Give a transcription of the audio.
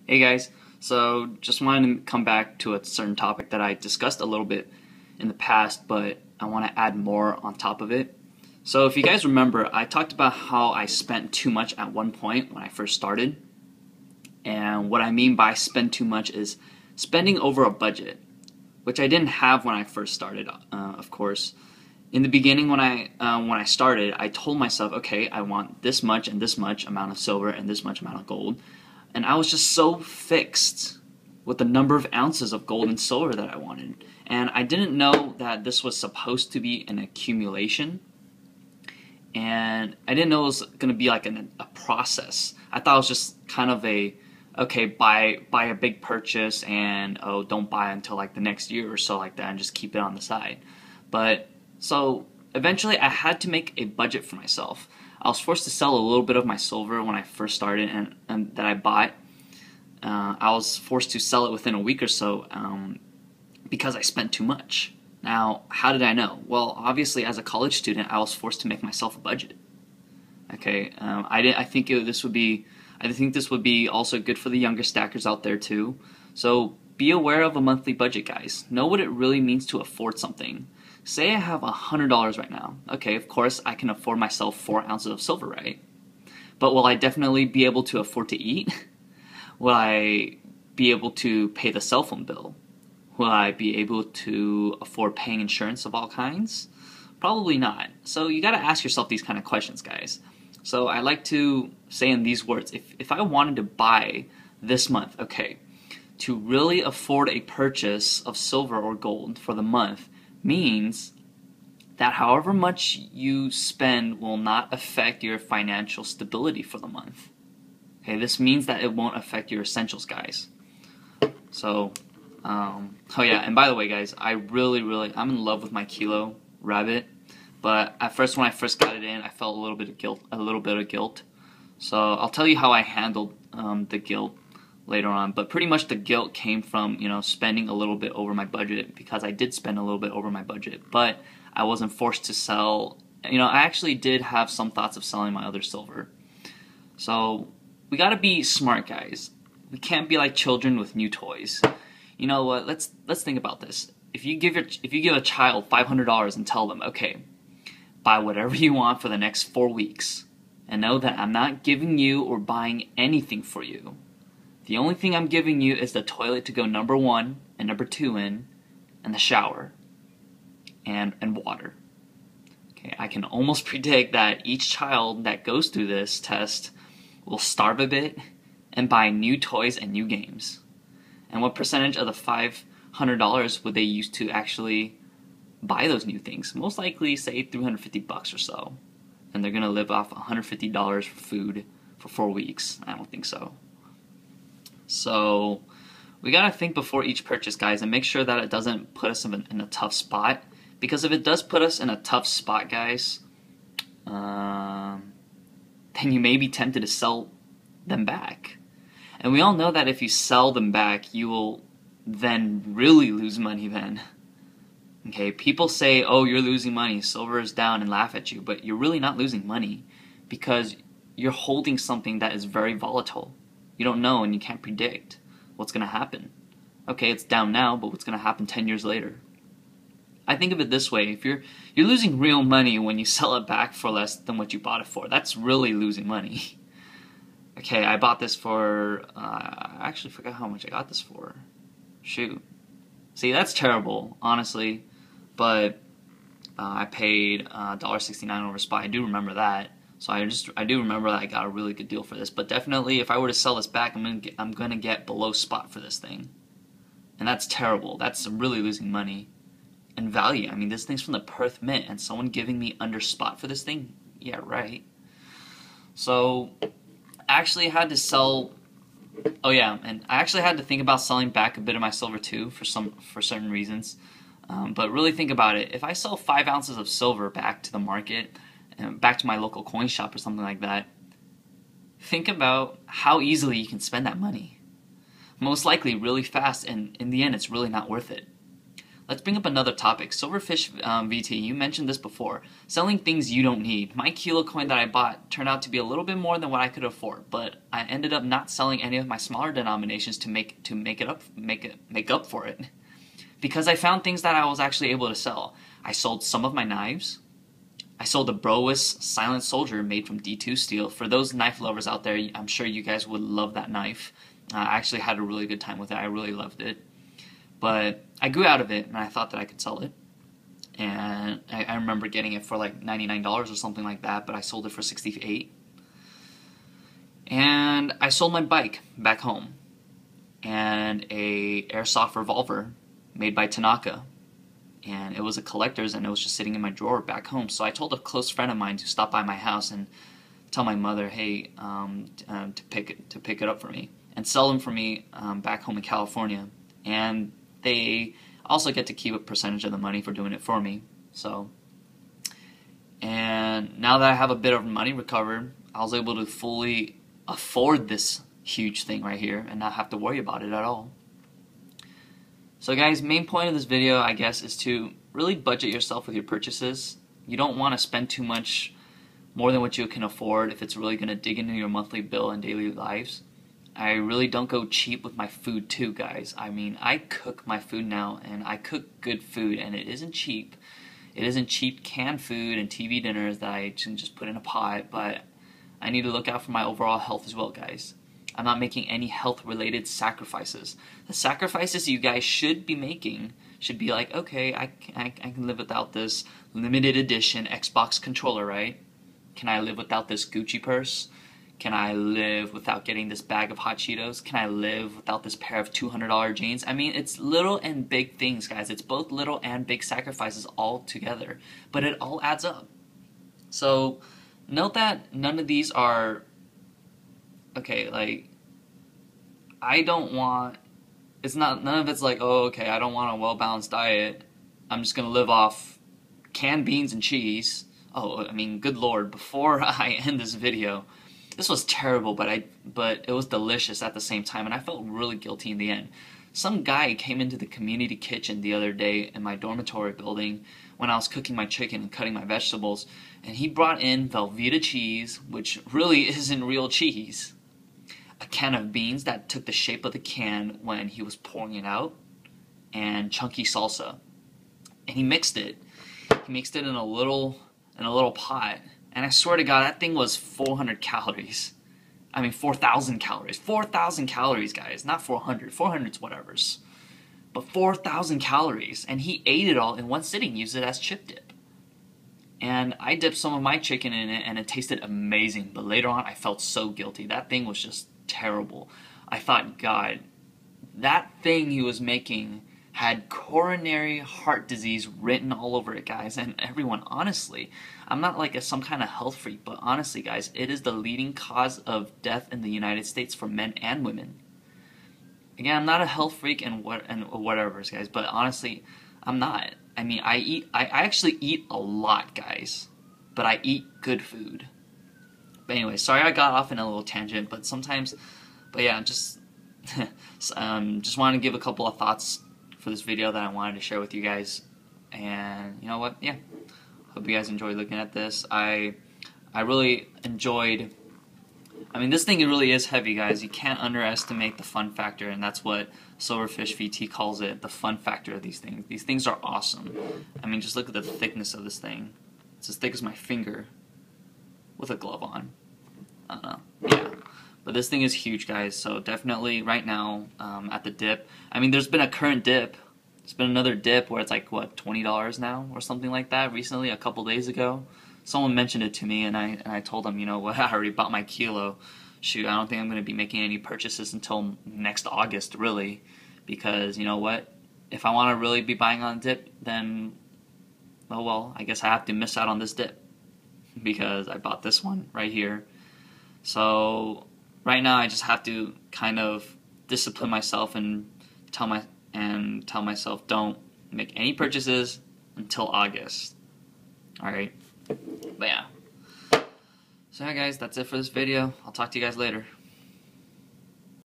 Hey guys, so just wanted to come back to a certain topic that I discussed a little bit in the past, but I want to add more on top of it. So if you guys remember, I talked about how I spent too much at one point when I first started. And what I mean by spend too much is spending over a budget, which I didn't have when I first started, of course. In the beginning when I started, I told myself, okay, I want this much and this much amount of silver and this much amount of gold. And I was just so fixed with the number of ounces of gold and silver that I wanted. And I didn't know that this was supposed to be an accumulation. And I didn't know it was going to be like a process. I thought it was just kind of okay, buy a big purchase and, oh, don't buy until like the next year or so like that and just keep it on the side. But so eventually I had to make a budget for myself. I was forced to sell a little bit of my silver when I first started and that I bought. I was forced to sell it within a week or so because I spent too much. Now, how did I know? Well, obviously, as a college student, I was forced to make myself a budget. Okay, I think this would be also good for the younger stackers out there too. So be aware of a monthly budget, guys. Know what it really means to afford something. Say I have $100 right now. Okay, of course I can afford myself 4 ounces of silver, right? But will I definitely be able to afford to eat? Will I be able to pay the cell phone bill? Will I be able to afford paying insurance of all kinds? Probably not. So you gotta ask yourself these kind of questions, guys. So I like to say in these words, if I wanted to buy this month, okay, to really afford a purchase of silver or gold for the month, means that however much you spend will not affect your financial stability for the month. Okay, this means that it won't affect your essentials, guys. So, oh yeah, and by the way, guys, I'm in love with my Kilo Rabbit. But at first, when I first got it in, I felt a little bit of guilt. So I'll tell you how I handled the guilt later on, but pretty much the guilt came from, spending a little bit over my budget, because I did spend a little bit over my budget, but I wasn't forced to sell. I actually did have some thoughts of selling my other silver. So we gotta be smart, guys. We can't be like children with new toys. You know what? Let's think about this. If you give a child $500 and tell them, okay, buy whatever you want for the next 4 weeks, and know that I'm not giving you or buying anything for you. The only thing I'm giving you is the toilet to go number 1 and number 2 in, and the shower, and water. Okay, I can almost predict that each child that goes through this test will starve a bit and buy new toys and new games. And what percentage of the $500 would they use to actually buy those new things? Most likely, say $350 or so. And they're gonna live off $150 for food for 4 weeks. I don't think so. So we gotta think before each purchase, guys, and make sure that it doesn't put us in a tough spot. Because if it does put us in a tough spot, guys, then you may be tempted to sell them back. And we all know that if you sell them back, you will then really lose money then. Okay, people say, oh, you're losing money, silver is down, and laugh at you, but you're really not losing money because you're holding something that is very volatile. You don't know and you can't predict what's going to happen. Okay, it's down now, but what's going to happen 10 years later? I think of it this way. If you're losing real money when you sell it back for less than what you bought it for. That's really losing money. Okay, I bought this for, I actually forgot how much I got this for. Shoot. See, that's terrible, honestly. But I paid $1.69 over spot. I do remember that. So I do remember that I got a really good deal for this. But definitely, if I were to sell this back, I'm gonna get below spot for this thing, and that's terrible. That's really losing money and value. I mean, this thing's from the Perth Mint, and someone giving me under spot for this thing? Yeah, right. So I actually had to sell. Oh yeah, and I actually had to think about selling back a bit of my silver too for certain reasons. But really think about it. If I sell 5 ounces of silver back to the market, back to my local coin shop or something like that, think about how easily you can spend that money. Most likely really fast, and in the end it's really not worth it. let's bring up another topic. Silverfish VT, you mentioned this before. Selling things you don't need. My kilo coin that I bought turned out to be a little bit more than what I could afford, but I ended up not selling any of my smaller denominations to make up for it, because I found things that I was actually able to sell. I sold some of my knives. I sold a Broas Silent Soldier made from D2 steel. For those knife lovers out there, I'm sure you guys would love that knife. I actually had a really good time with it. I really loved it. But I grew out of it, and I thought that I could sell it. And I remember getting it for like $99 or something like that, but I sold it for $68. And I sold my bike back home, and a airsoft revolver made by Tanaka. And it was a collector's, and it was just sitting in my drawer back home. So I told a close friend of mine to stop by my house and tell my mother, hey, to pick it up for me and sell them for me back home in California. And they also get to keep a percentage of the money for doing it for me. So, and now that I have a bit of money recovered, I was able to fully afford this huge thing right here and not have to worry about it at all. So guys, main point of this video, I guess, is to really budget yourself with your purchases. You don't want to spend too much more than what you can afford if it's really going to dig into your monthly bill and daily lives. I really don't go cheap with my food too, guys. I mean, I cook my food now, and I cook good food, and it isn't cheap. It isn't cheap canned food and TV dinners that I can just put in a pot, but I need to look out for my overall health as well, guys. I'm not making any health-related sacrifices. The sacrifices you guys should be making should be like, okay, I can live without this limited edition Xbox controller, right? Can I live without this Gucci purse? Can I live without getting this bag of Hot Cheetos? Can I live without this pair of $200 jeans? I mean, it's little and big things, guys. It's both little and big sacrifices all together, but it all adds up. So note that none of these are, okay, like, I don't want, it's not, none of it's like, oh, okay, I don't want a well-balanced diet. I'm just going to live off canned beans and cheese. Oh, I mean, good Lord, before I end this video, this was terrible, but it was delicious at the same time, and I felt really guilty in the end. Some guy came into the community kitchen the other day in my dormitory building when I was cooking my chicken and cutting my vegetables, and he brought in Velveeta cheese, which really isn't real cheese, a can of beans that took the shape of the can when he was pouring it out, and chunky salsa. And he mixed it. He mixed it in a little pot, and I swear to God, that thing was 400 calories. I mean, 4,000 calories. 4,000 calories, guys. Not 400. 400's whatevers. But 4,000 calories. And he ate it all in one sitting, used it as chip dip. And I dipped some of my chicken in it, and it tasted amazing. But later on, I felt so guilty. That thing was just terrible. I thought, God, that thing he was making had coronary heart disease written all over it, guys. And everyone, honestly, I'm not like some kind of health freak, but honestly, guys, it is the leading cause of death in the United States for men and women. Again, I'm not a health freak and whatever, guys, but honestly, I'm not. I mean, I actually eat a lot, guys, but I eat good food. But anyway, sorry I got off in a little tangent, but yeah, just wanted to give a couple of thoughts for this video that I wanted to share with you guys. And you know what? Yeah, hope you guys enjoyed looking at this. I really enjoyed. I mean, this thing really is heavy, guys. You can't underestimate the fun factor, and that's what Silverfish VT calls it, the fun factor of these things. These things are awesome. I mean, just look at the thickness of this thing. It's as thick as my finger with a glove on. I don't know. Yeah. But this thing is huge, guys. So definitely right now at the dip. I mean, there's been a current dip. There's been another dip where it's like, what, $20 now or something like that recently, a couple days ago. Someone mentioned it to me, and I told them, you know what, I already bought my kilo. Shoot, I don't think I'm going to be making any purchases until next August, really. Because, you know what, if I want to really be buying on a dip, then, oh well, I guess I have to miss out on this dip. Because I bought this one right here. So right now I just have to kind of discipline myself and tell myself don't make any purchases until August. Alright? But yeah. So yeah, guys, that's it for this video. I'll talk to you guys later.